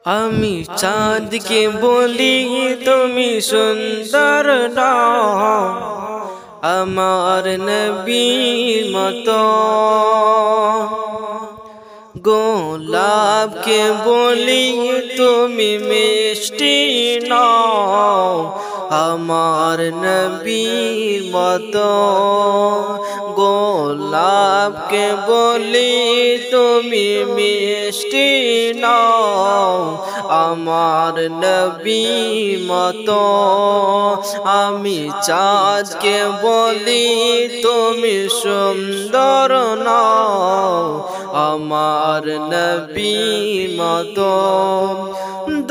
আমি চাঁদকে বলি তুমি সুন্দর নও, আমার নবীর মতো। গোলাপকে বলি তুমি মিষ্টি নও, আমার নবীর মতো। গোলাপকে বলি তুমি মিষ্টি নও, আমার নবীর মতো। আমি চাঁদকে বলি তুমি সুন্দর নও, আমার নবীর মতো।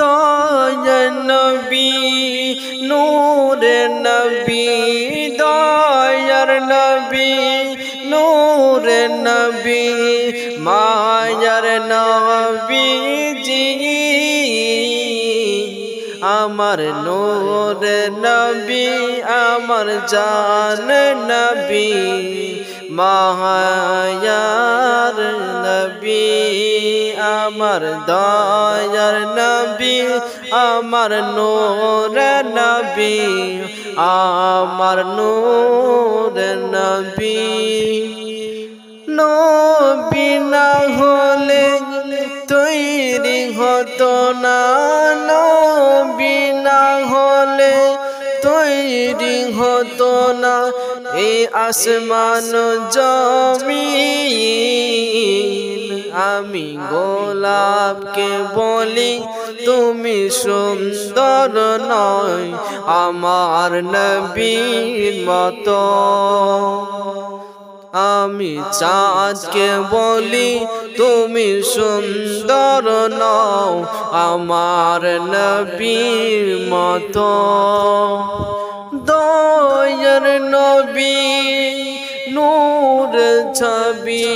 দয়ার নবী নূরে নবী, দয়ার নবী নূরে নবী, মায়ার নবীজি আমার নূরে নবী, আমার জান নবী, মায়ার নবী, আমার দয়ার নবী, আমার নূরে নবী, আমার নূরে নবী। নবী না হলে তৈরি হতো না, নবী না হলে তৈরি হতো না এই আসমান জমিন। আমি গোলাপকে বলি তুমি সুন্দর নয়, আমার নবীর মতো। আমি চাঁদকে বলি তুমি সুন্দর নও, আমার নবীর মতো। দয়ার নবী নূর ছবি,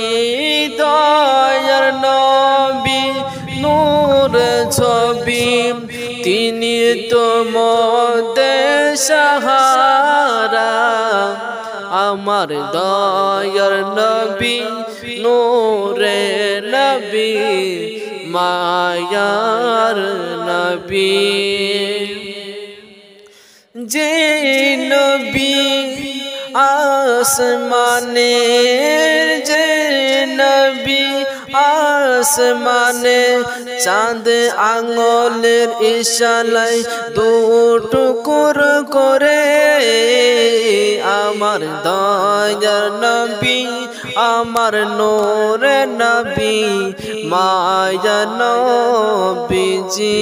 দয়ার নবী নূর ছবি, তিনি তো মোদের সাহারা। আমার দয়ার নবী নূরে নবী, মায়ার নবী। যে নবী আসমানের, যে নবী আসমানে চাঁদ আঙ্গুলের ইশারায় দুটুকুর করে। আমার দয়ার নবী, আমার নূরে নবী, মায়া নবীজি।